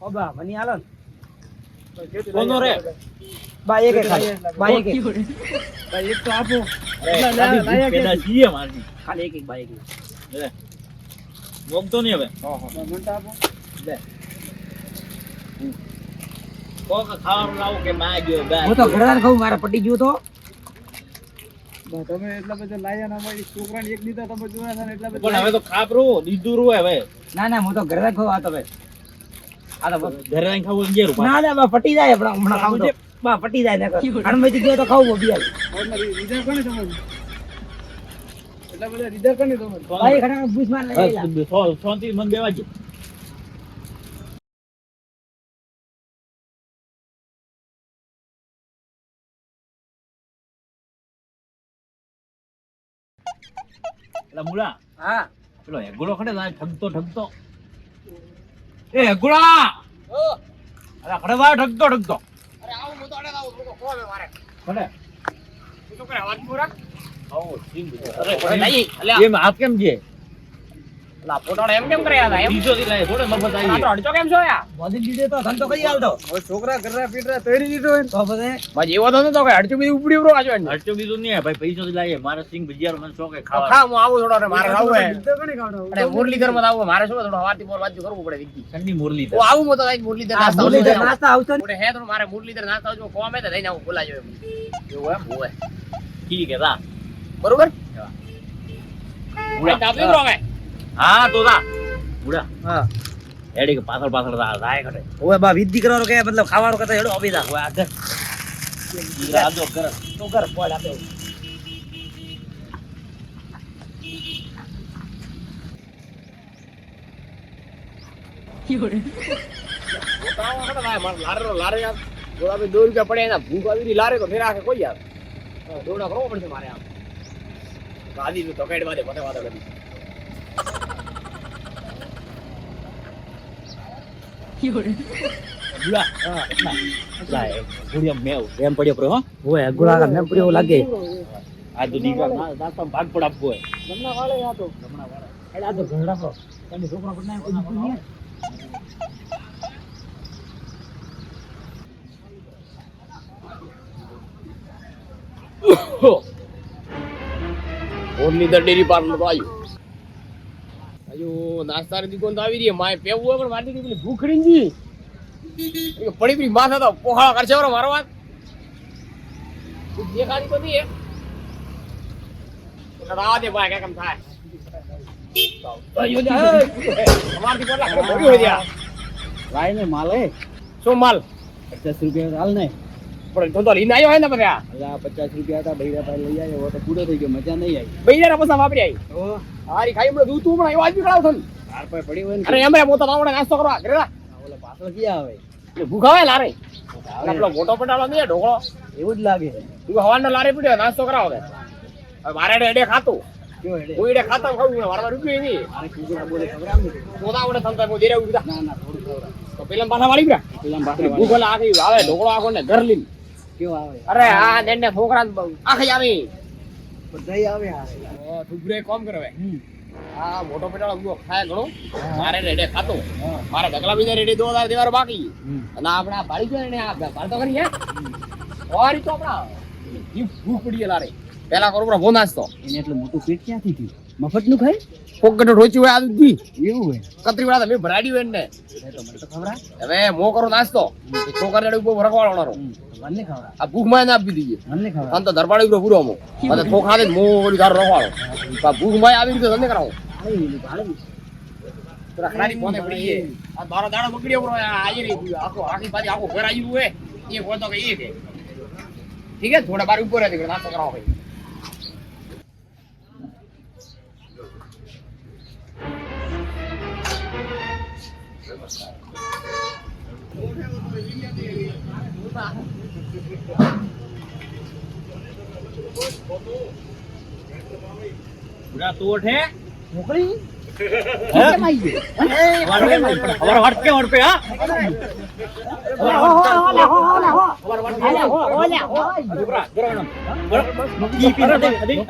ઓ બા મની હાલો ને. કોનો રે બા એક ખાલી બા એક ભાઈ એક તો આપો પેદા છીએ મારી ખાલી એક બા એક લે મોગતો નહીં હવે મનતા આપો લે કોક ખાવાનું લાવું કે માં ગયો બા હું તો ઘરદાર ખાઉં મારે પટી ગયું તો તમે એટલા બધા લાયા ના ભાઈ છોકરાને એક દીધા તમે જોયા હતા ને એટલા પણ બધા હવે તો ખાપરું દીધું રૂ હવે ના ના હું તો ઘરદાર ખાઉં આ તો ભાઈ આ તો ઘરે આવીને ખાવું 11 રૂપિયા ના ના બા પટી જાય હમણાં ખાઉં તો બા પટી જાય ને અણમેથી ગયો તો ખાવું બિયાલ રીધા કોને તમે એટલા બધા રીધા કોને તમે ભાઈ ઘણા બુસ માર લઈ લા શાંતિ મન દેવા જ એલા મુલા હા પેલો હેગુડો ખડે લાય ઠગતો એ હેગુડા અરે ખડે વા ઠગતો અરે આવું હું તો અડે આવું થોડો કોવે મારે ખડે તું તો કરે અવાજ પૂરા આવો સિંગ અરે નહીં અલ્યા એમ આ કેમ છે લા પોટાડો એમ કેમ કર્યા હતા એમ બીજો થી લાય થોડે મફત આ આવી તો અડચો કેમ છો યાર બોધી દીધે તો ધંધો કરી આલતો હવે છોકરા ઘરના પીટરા તૈરી દીધો હોય તો બધે ભાઈ એવો તો નતો કે અડચું બીજું ઉપડી ઉભરો આજો હરચો બીજું નહીં ભાઈ પૈસો થી લાય મારે સિંગ ભજીયાર મને શોખ હે ખાવા ખા હું આવું થોડો રે મારે આવું હે દીધો કોને ખાવડાવો અરે મુરલીધર માં આવું મારે શું થોડો હવારથી બોલ વાતચીત કરવું પડે વિકી ઠંડી મુરલી હું આવું મો તો આજ મુરલીધર નાસ્તા મુરલીધર નાસ્તા આવતો ને હે તો મારે મુરલીધર નાસ્તા આવજો કોમે તો લઈને આવું બોલાજો એમ એવું એમ હોય ઠીક હે તા બરોબર ઉડા તાપ લીધો હવે હા તો તા ઉડા હા એડી કે પાછળ રાય ખડે ઓય બા વિધિ કરવાનો કે મતલબ ખાવાનો કતા હેડો આપી દા ઓય આગળ રાજો કર તો કર બોલ આપે પોતાવા ખડે ભાઈ માર લારે યાર ગોળા બે 2 રૂપિયા પડ્યા એના ભૂખ આવી લારે તો ફેર આખે કોઈ યાર દોડા કરવો પડશે મારે આમ ગાદી તો તકેડવા દે પતે વાતો કરી ઉડા હા લાય ગુડિયા મેવ એમ પડ્યો પર હો ઓય ગુળા મેં પડ્યો લાગે આ તો દીકરા નાસ્તા ભાગ પડ આપવો હે ગમના વાળે યા તો એટલે આ તો ઘરડા પર તમે છોકરા પર ના કોઈ દીકું નહીં ઓરની ડેરી પાર્લર તો આવ્યું અયો નાસ્તાની દુકાન તો આવી રહી માય પેવું હોય પણ મારી પેલી ભૂખડી જી પડી પડી માથા તો પોહાળા કરશે બરો મારો વાત દેખાડી તો નહીં રાવા દે ભાઈ કે કેમ થાય અયો અમારથી કેટલા મોડી હોય ગયા લાઈ ને માલ હે શું માલ 50 રૂપિયા હાલ ને પણ તો લઈને આવ્યો હોય ને બધા અલા 50 રૂપિયા હતા બૈરા પાસે લઈ આવ્યો તો પૂરો થઈ ગયો મજા નહીં આવી બૈરા પૈસા વાપરી આવી ઓ હારી ખાઈ મને દૂધ તું પણ આવ્યો આજ કરાવ છો હાર પર પડી હોય ને અરે એમ મોટા તાવડે નાસ્તો કરવા ઘરે ઓલા પાછળ ક્યાં આવે ભૂખ આવે લારે આપણો મોટો પટાળો નહીં ઢોકળો એવું જ લાગે તું હવાનો લારે પીડ્યો નાસ્તો કરાવો હવે મારે એડે ખાતું કયો હેડે હું એડે ખાતા ખાવું વારવાર રૂપિયો નહીં આને કીધું બોલે ખબર આમ મોટા આવડે થતા હું દેરા ઉગતા ના ના થોડું ખબર તો પેલા પાછા વાળી ગયા પેલા પાછળ ભૂખ ઓલા આખી આવે ઢોકળો આખો ને ઘર લીન કયો આવે અરે આ દેન ને છોકરા આખી આવી બધાય આવે હારે ઠુકરે કોમ કરે આ મોટો પટાળો ઉગો ખાય ઘણો મારે રેડે ખાતો મારે ઢગલા બીજા રેડે 2000 દેવારો બાકી અને આપણા ભાડી ગયો ને આ ભાડતો કરી હે ઓરી તો આપણા ઈ ભૂખ પડી લારે પેલા કરો બરો નાસ્તો એને એટલું મોટું પેટ ક્યાંથી થયું મફત નું ખાય પોકેટ રોચી હોય આ દી એવું હોય કતરી વાળા મેં ભરાડી હોય ને તો મને તો ખબર હવે મો કરો નાસ્તો છોકરા રેડે ઉપર રખવાળો મને ખબર આ ભૂખ માં આપી દીધી મને ખબર આમ તો દરબાડી ઉપર પૂરો મો અને થોખા દે મો ઓલી ગાર રખવાળો ભૂખ માં આવી રીતે ધંધે કરાવો ખાલી ફોને પડી ગઈ આ બારો દાડો બગડ્યો બરો આવી રહી આખો આખી પાછી આખો ઘર આવી રહ્યું હે એ બોલતો કે એ કે ઠીક હે થોડા બાર ઉપર હતી નાસ્તો કરાવો ભાઈ ઉડા તો ઓઠે મોકલી કેમ આવી ગયો? ખબર વળકે વળકે હા ઉભરા ગરમ ઈ પી દે અડી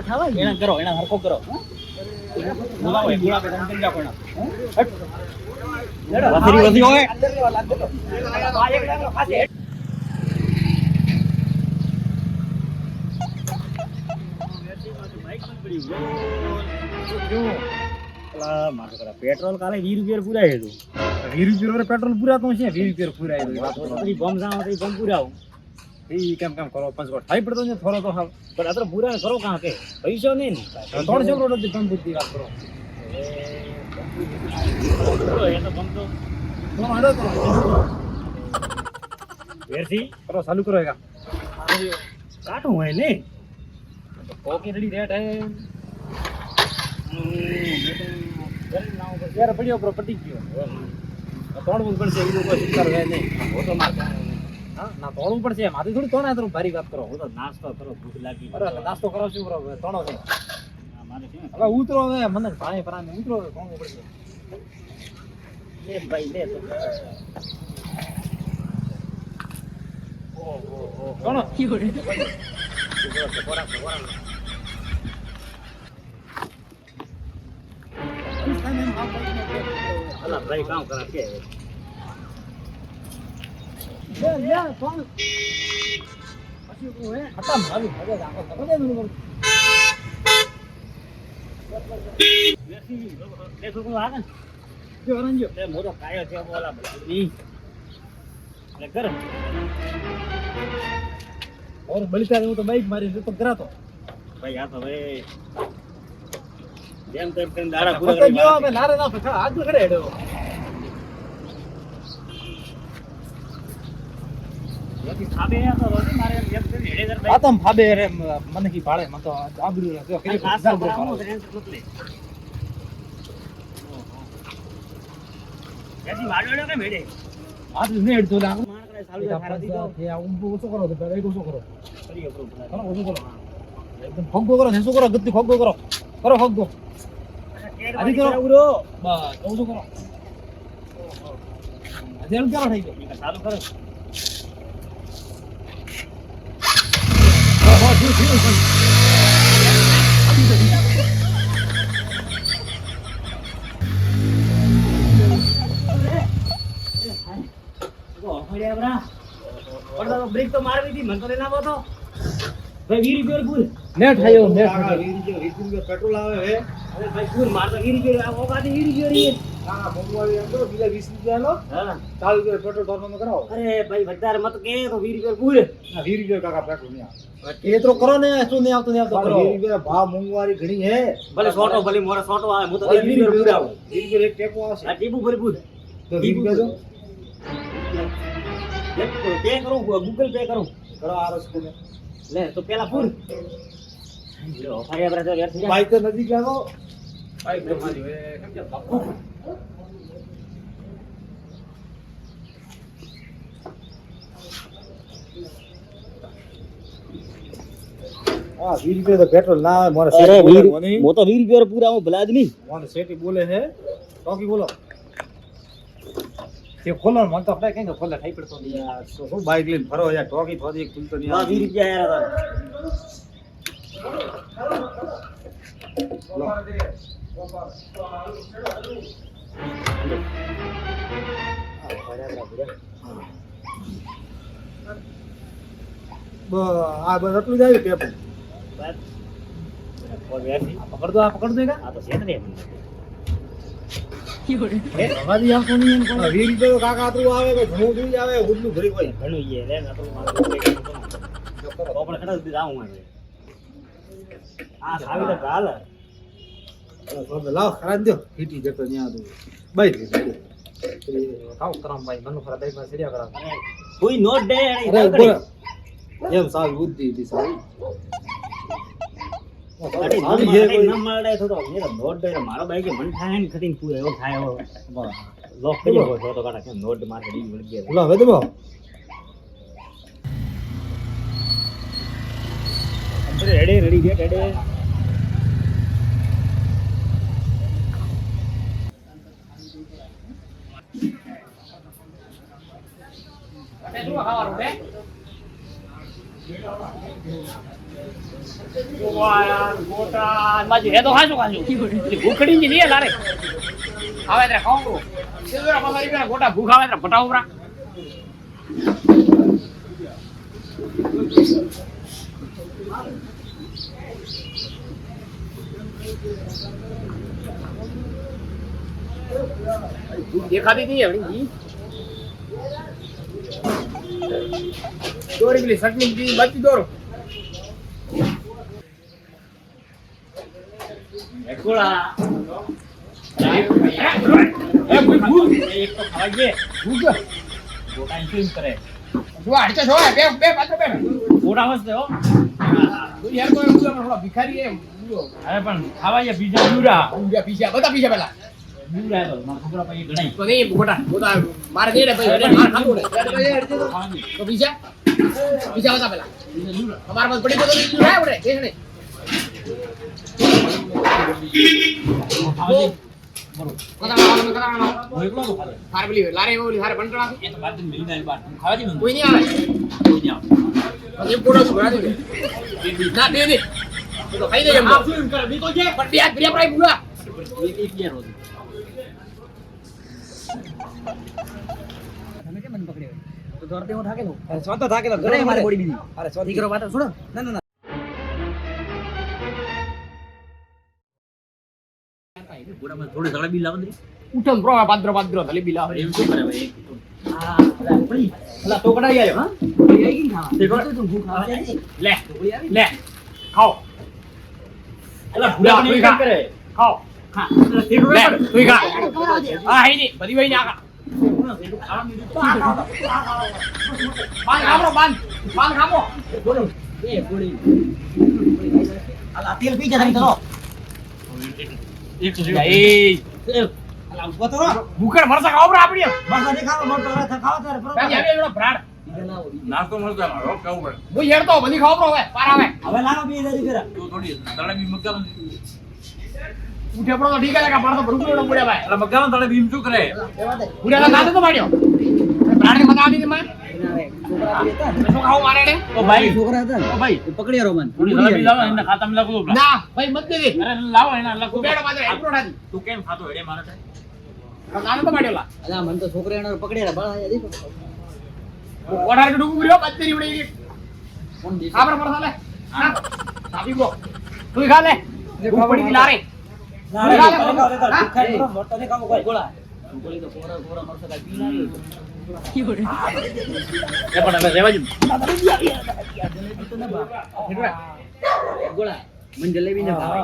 હા એના કરો એના હરકો કરો બોલાવો બોલા બે તમે જા કોના વધી વધી હોય પેટ્રોલ કાલે 20 રૂપિયા પુરાય હતું 20 રૂપિયા પેટ્રોલ પુરાતો છે 20 રૂપિયા પુરાય બમ જાવ તો બમ પુરાવ એ કેમ કેમ કરો પાંચ વાર થાય પડતો ને થોડો તો હાલ પણ અત્ર પુરા કરો કાં કે પૈસા નહીં ને 300 કરોડ થી કમ બુદ્ધિ વાત કરો એ તો બમ તો હાડો કરો વેરથી કરો ચાલુ કરો એકા કાટું હોય ને કોકી રેડી રેટ હે ત્યારે પડ્યો પર પટી ગયો તોડવું પડશે એ લોકો શિકાર રહે નહીં હું તો માર હા ના તોડવું પડશે મારી થોડી તોડા તો ભારી વાત કરો હું તો નાસ્તો કરો ભૂખ લાગી અરે નાસ્તો કરો છું બરોબર તોડો છે હવે ઉતરો હવે મને પાણી પરાને ઉતરો તોડવું પડશે લે ભાઈ લે ઓહો કોનો અલા ભાઈ કામ કરા કે લે કોણ પછી કો હે ખતમ ભાઈ હવે આખો ખબર દે મને વેસી લે તો કો આગળ જો રંજો તે મોટો કાયો છે બોલા ઈ લે કર ઓર બળતા હું તો બાઈક મારી તો કરાતો ભાઈ આ તો હવે જેમ તેમ દાડા પૂરા કરી ગયો મે નારે ના ફખા આજ ખડે હેડો યથી ખાબે આ તો રોજ મારે એમ તેમ હેડે કર ભાઈ આ તો ખાબે રે મને કી ભાળે મન તો આબરૂ રે કે નાસ્તો કરાવો રેન્સ મતલે યથી વાડોડો કે મેડે આ તો ને હેડતો લાગ માર કરે ચાલુ થારા દીધો કે આ ઊંધો ઓછો કરો તો ભાઈ ઓછો કરો કરી કરો ઓછો કરો એકદમ ફોગો કરો હેસો કરો ગત્તી ફોગો કરો કરો ફોગો આધી કરો ઉરો બસ ઓછો કરો આજે એમ કેરો થઈ ગયો ચાલુ કરો બ્રેક તો મારવી હતી મને તો લઈને આવો તો ભાઈ 20 રૂપિયા પૂર નેટ થયો નેટ 20 રૂપિયા પેટ્રોલ આવે હે અરે ભાઈ પૂર માર તો 20 રૂપિયા આ ઓકાથી 20 રૂપિયા રહી હા મોંઘવારી એમ તો બીજા 20 રૂપિયા લો હા 40 રૂપિયા પેટ્રોલ ભરવાનો કરાવો અરે ભાઈ વધારે મત કે તો 20 રૂપિયા પૂર ના 20 રૂપિયા કાકા પેટ્રોલ નહીં આવે એ તો કરો ને શું નહીં આવતો કરો 20 રૂપિયા ભાવ મોંઘવારી ઘણી હે ભલે છોટો ભલે મોરા છોટો આવે હું તો 20 રૂપિયા પૂર આવું 20 રૂપિયા એક ટેપો આવશે આ ટેપો ભલે પૂર તો 20 રૂપિયા જો પે કરું ગૂગલ પે કરું કરો આરસ કે લે તો પેલા પૂર લો ફારે બરા તો યાર બાઈક તો નદી ગયો બાઈક તમારી હવે કેમ કે બાપુ આ 20 રૂપિયા તો પેટ્રોલ ના આવે મારે અરે 20 મો તો 20 રૂપિયા પૂરા હું ભલા આદમી મને સેટી બોલે હે ટોકી બોલો તે ખોલો મન તો આપણે કઈ કે ખોલે થઈ પડતો નહીં યાર શું બાઈક લઈને ફરો યાર ટોકી થોડી ખુલતો નહીં આ 20 રૂપિયા યાર આ બસ એટલું જ આવ્યું ટેપ પકડ દો આ તો શેતરે હવાજી આપતો નહીં એમ કોઈ 20 રૂપિયા કાકા આટલું આવે કે ઘણું જોઈ આવે ઉડલું ભરી હોય ઘણું ઈ લે ના તો મારું આપણે ખડા સુધી જાવું હોય આ સાવી તો હાલ તો લાવ ખરાબ દો ફીટી જતો ન્યા તો બાઈ કાવ કરમ ભાઈ મનો ખરા બાઈક માં સડ્યા કરા કોઈ નોટ દે એમ સાવી બુદ્ધિ દી સાવી મારો બાઈક મન થાય ને ખટીને તું એવો થાય એવો લોક કરી ગયો તો કાઢા નોટ માર ડી વળી ગયા હવે તો રેડી છે રેડે અરે શું ખાવાનું છે ગોવાળા ગોટા બાજુ એ તો ખાશું ભૂખડી જ નહીં લારે આવે ત્યારે ખાવું સિલ્વર પમારી પેલા ગોટા ભૂખ આવે ત્યારે ફટાવ ઉપરા દેખાતી નહીં હમણી દોરી પેલી ચટણી દી બચી દોરો એકોળા એ ભૂખ એક તો ખાવા દે ભૂખ ગોટા ઇન્સ્યુમ કરે જો આડચો છો બે પાછો બે ગોટા વસ્તે હો તું યાર કોઈ થોડો ભિખારી એ અરે પણ ખાવા દે બીજા જુરા પીછા બધા પીછા પેલા જુરા તો મારા છોકરા પછી ગણાય તો નહીં ગોટા મારે દે ને ભાઈ માર ખાતો ને તો પીછા બધા પેલા તમારા પાસે પડી તો બીજું હે ઉડે કે નહીં સારે પેલી લારે ઓલી સારે બંટણા કોઈ નહીં આવે પછી પોડો તો ભરા દે ના દે દે તો ખાઈ દે એમ પણ બે હાથ ભર્યા પ્રાઈ પૂરા તમે કેમ મને પકડ્યો તો દોરતે હું થાકેલો અરે સ્વાતો થાકેલો ઘરે મારે બોડી બીજી અરે સ્વાતો દીકરો વાત છોડો ના ના ના થોડી સળા બી લાવંદરી ઉઠમ પ્રો પાદ્રો તલી બિલા એમ શું કરે ભાઈ આ પડી ભલા ટોકડા આવ્યો હા પડી આવી ગઈ ખાવા તે તો તું ભૂખ ખાવા જાય લે લે ખાઓ અલા ભૂલા પણ કેમ કરે ખાઓ ખા લે તું ખા હા હઈ ની બધી વઈ નાખા બાન ખામો બોલો એ બોડી અલા તેલ પી જા તમે ચલો એક તો એ અલા ઉભો તો ભૂખડ મરસા ખાઓ બરા આપડી બસ આ ખાવા મોટો રાત ખાવા તારે કાજી આવે એનો ભરાડ નાસ્તો મળતો મારો કેવું પડે હું હેડતો બધી ખાઓ બરો હવે પાર આવે હવે લાવો બે હજાર ફેરા તું થોડી તળે બી મગાવ ઉઠે પડો તો ઠીક છે કા પાડતો ભરૂકડો પડ્યા ભાઈ અલા મગાવ તળે બી શું કરે ઉડેલા નાતો તો પાડ્યો ભરાડ મત આવી દે માં છોકરા હતા શું ખાવું મારે ને ઓ ભાઈ છોકરા હતા ઓ ભાઈ પકડી રોમન થોડી સળા બી લાવો એના ખાતામાં લખો દો ના ભાઈ મત દે દે અરે લાવો એના લખો બેડો પાછો એકડો ઠાડી તું કેમ ખાતો હેડે મારે નાનો તો પાડ્યોલા અલા મન તો છોકરા એનો પકડ્યા બળ આયા દેખો ઓઢાર કે ડૂબું રહ્યો બત્તરી ઉડી ગઈ કોણ દેખ ખાબર પડતા લે હા સાબી ગો તું ખા લે ભૂખ પડી ગઈ લારે એ પણ હવે રેવા જ ગોળા મને જલેબી ને ભાવે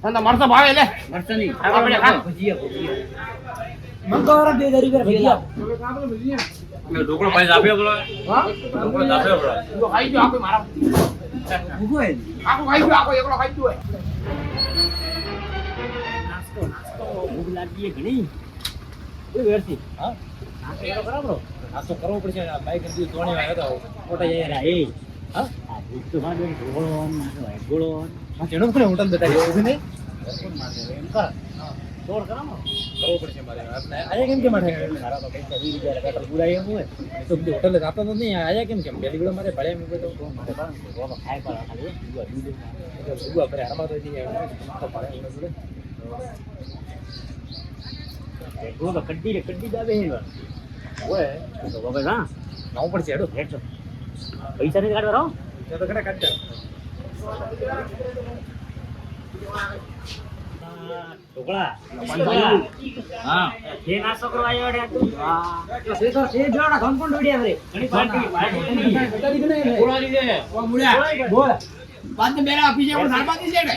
તને મરતો ભાવે લે મરચાની આગળ પડે ખા મંગળવારે 2000 રૂપિયા મે ઢોકળો પૈસા આપ્યો બોલો હા ઢોકળો આપ્યો બોલો તો ખાઈ જો આખો મારા ભૂખો હે આખો ખાઈ જો આખો એકલો ખાઈ જો ભૂખ લાગી ઘણી એ વેરતી હા નાસ્તો બરાબર નાસ્તો કરવો પડશે આ બાઈક દી તોણી આવ્યો તો મોટા યાર એ હા આ ભૂખ તો મારે ઢોકળો નાસ્તો હોય ગોળો આ ચેનો કોને હોટલ બતાવી છે ને એમ કર દોડ કરાવો કરવો પડશે મારે આજે કેમ કે મારે મારા તો પૈસા 20 રૂપિયા પેટ્રોલ પુરાય એમ હોય તો બધી હોટલે જાતો તો નહીં આજે કેમ પેલી ગળો મારે ભળે એમ તો મારે પણ ગોવા ખાય પર ખાલી સુગવા પર આમાં તો દી તો પડે એમ બોલે ગોવા કડ્ડી દાબે હેવા ઓય તો બાબા ના નાવ પડશે હેડો હેડ છો પૈસા ને કાઢવા રહો તો કડા કાઢતા ઢોકળા હા જે નાસ્તો કરવા આવ્યો રે તું હા તો સે જોડા ધન પણ ડોડિયા રે ઘણી પાર્ટી બોલાડી દે ઓ મુળ્યા બોલ બાદ ને મેરા આપી છે પણ સારબાતી છે ને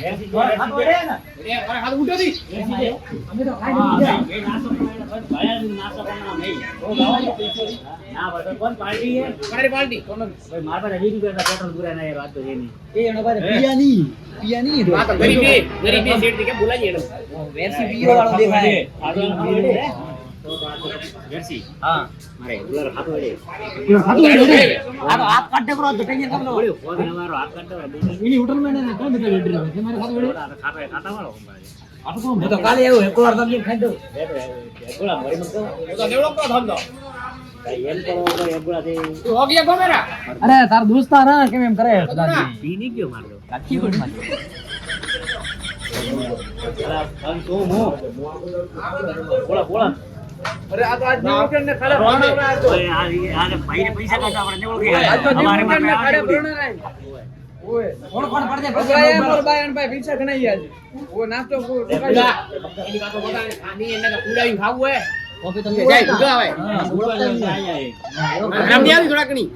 આ તો રે ને એ અરે હાથ ઉઠો દી અમે તો ખાઈ લીધા એ નાસ્તો કરવા ભાઈ નાસ્તો કરવા નહીં ઓ ગાવા પૈસા ના બસ કોણ પાર્ટી હે મારી પાર્ટી કોણ ભાઈ મારા પાસે 20 રૂપિયા પેટ્રોલ પૂરા ના વાત તો એની એ એનો પાસે પિયાની આ તો ગરીબી સીટ થી કે બોલાજી એને વેરસી પીયો વાળો દેખાય આ તો વેરસી હા મારે રેગ્યુલર ખાતો હોય આ તો હાથ કાઢે કરો તો ટેન્શન કામ લો ફોન મારો હાથ કાઢતો હોય એની હોટલ માં ને કોણ બેઠા બેઠી રહે તમારે ખાતો બેઠે ખાતા વાળો આ તો કોણ તો કાલે આવ્યો એક વાર તમને ખાઈ દઉં રેગ્યુલર મરી મત તો દેવડો કો ધંધો એમ કરો રેગ્યુલર થી તું હો ગયા ગોમેરા અરે તાર દોસ્તાર હા કેમ એમ કરે દાદી પી ની ગયો મારતો કાચી કોટ માં તો મો બોલા અરે આ તો આજ ન્યૂટન ને ખાલે ભણાવરા હતો ઓય આ ભાઈ ને પૈસા કાઢા આપણે નેવળ કે આજ તો અમારે ન્યૂટન ને ખાલે માં ભણાવરા ઓય કોણ પડદે ભાઈ મોર ભાઈ ભાઈ પૈસા ગણાઈ આજ ઓ નાસ્તો એની કાતો બતા ખાની એને કુડાઈ ખાવું હે ઓકે તો જાય ભૂગા આવે રામ ની આવી થોડા કણી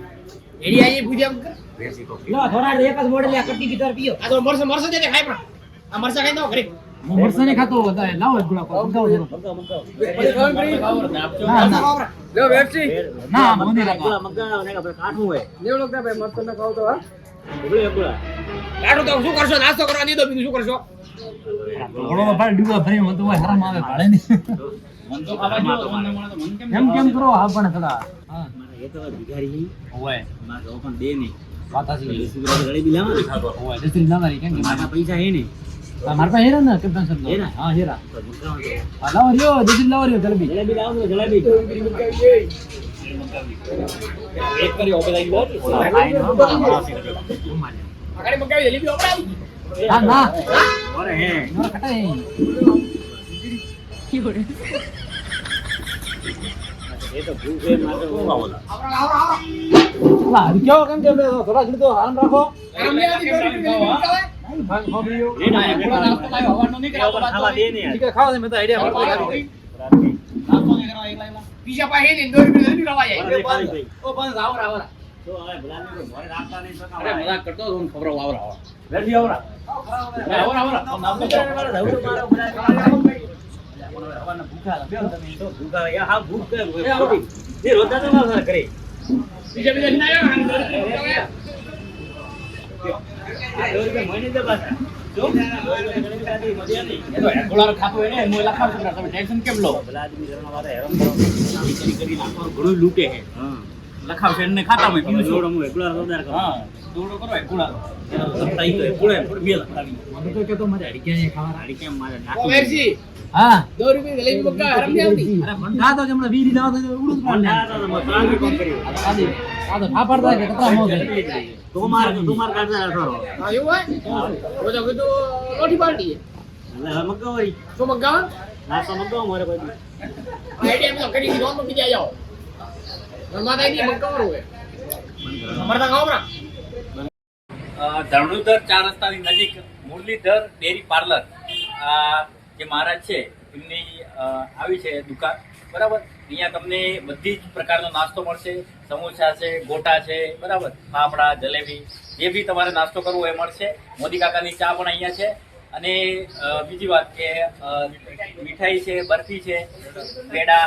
એડી આઈ પૂજા લો થોડા એક જ મોડે લે કટ્ટી ભીતર પીઓ આ તો મરસો દે ખાય પણ આ મરસા ખાઈ દો ઘરે હું મરસા ને ખાતો હતા લાવો એક ગુલા પકાવ જરો લો વેફસી ના મોદી મગા મગા ને આપણે કાઠું હોય નેવલો કે ભાઈ મરસા ને ખાવ તો હા બોલા લાડુ તો શું કરશો નાસ્તો કરવા દીધો બીજું શું કરશો ઘણો ભાઈ ડુગા ભરી મત હોય હરામ આવે ભાડે ની મન તો ખાવા જો કેમ કરો હા પણ થોડા હા એ તો ભિખારી હોય મારે ઓપન દે નહીં વાતા છે ગળી બિલાવા ખાતો હોય દસરી ના મારી કેમ કે મારા પૈસા હે ને માર પાસે હેરા ને કેપ્ટન સર હેરા? હા હેરા તો મુકાવ દે આ લાવો લ્યો દસરી લાવો લ્યો જલ્દી જલેબી લાવો ને જલેબી એક કરી ઓપે લાગી બોલ આઈ નો આગળ મગાવી જલેબી ઓપે આવી હા ના ઓરે હે ના કટાઈ એ તો ભૂખ હે મારે તો આવરા લા કેવો કેમ કે થોડા ઘડી તો આરામ રાખો આરામ લે આવી ભાગ ખોબરીઓ એ ના એ થોડા નાસ્તો લાવ્યો હવાનો નહીં કરાવો ખાવા દે ને ઠીક છે ખાવા દે મેં તો આઈડિયા નાસ્તો મારતો નહીં કરવા એકલા બીજા પાસે હે ને દોરી જલેબી ખાવા જાય ઓ બંધ આવરા આવરા તો હવે ભલાને તો મોરે રાખતા નહીં તો અરે મજાક કરતો હતો ને ખબર આવરા વેરજી આવરા આવરા નાસ્તો કરો ભૂખા યા હા ભૂખ કે એ રોતા તો ના કરે બીજા નહીં આવ્યા આ દોર કે મહિને દે પાછા જો એ તો રેગ્યુલર ખાતો હોય ને મોય લખાવ છો તમે ટેન્શન કેમ લો ભલા આદમી ઘરના વાળા હેરાન કરો કરી નાખવાનું ઘણું લૂટે હે હા લખાવ છે એને ખાતા હોય પીવું જોડો હું રેગ્યુલર રોજદાર કરું હા દોડો કરો રેગ્યુલર લખતા ઈ તો પૂરે બે લખતાવી મને તો કે તો મારે અડીક્યા ને ખાવા ગાડી કેમ મારે ઓ નાખી વેરસી હા 2 રૂપિયા જલેબી મક્કા હરામ નહીં આવતી અરે મંડા તો જમણા વીરી દાવ તો ઉડું પણ ના તો મતરાજી કોમ કર્યું આ તો ના પડતા કે કતરા મોગે તું માર કાઢતા થોડો હા એવું હોય તો કીધું લોટી પાર્ટી હવે મગો હોય શું મક્કા નાસ્તો મગો મારે કોઈ આઈડિયા તો કરી દીધો તો બીજા જાઓ ઘરમાં થાય નહીં મક્કા વાળું હોય અમારે તો ગામડા ધરણુધર 4 રસ્તાની નજીક મુરલીધર ડેરી પાર્લર જે મહારાજ છે એમની આવી છે દુકાન બરાબર. અહીંયા તમને બધી જ પ્રકારનો નાસ્તો મળશે. સમોસા છે, ગોટા છે, બરાબર, ફાફડા, જલેબી, જે બી તમારે નાસ્તો કરવો એ મળશે. મોદી કાકાની ચા પણ અહીંયા છે. અને બીજી વાત કે મીઠાઈ છે, બરફી છે, પેડા,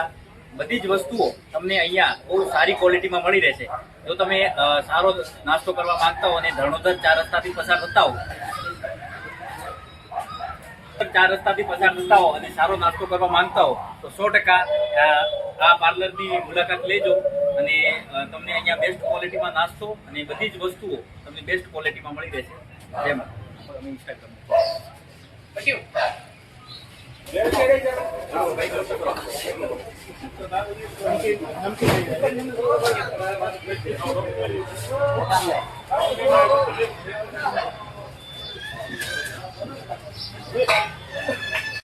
બધી જ વસ્તુઓ તમને અહીંયા બહુ સારી ક્વોલિટીમાં મળી રહેશે. જો તમે સારો નાસ્તો કરવા માંગતા હો અને ધરણોધર 4 રસ્તાથી પસાર થતા હો, 4 રસ્તાથી પસાર થતા હો અને સારો નાસ્તો કરવા માંગતા હો તો 100% આ પાર્લરની મુલાકાત લેજો અને તમને અહીંયા બેસ્ટ ક્વોલિટીમાં નાસ્તો અને બધી જ વસ્તુઓ તમને બેસ્ટ ક્વોલિટીમાં મળી રહેશે. જેમ Instagram.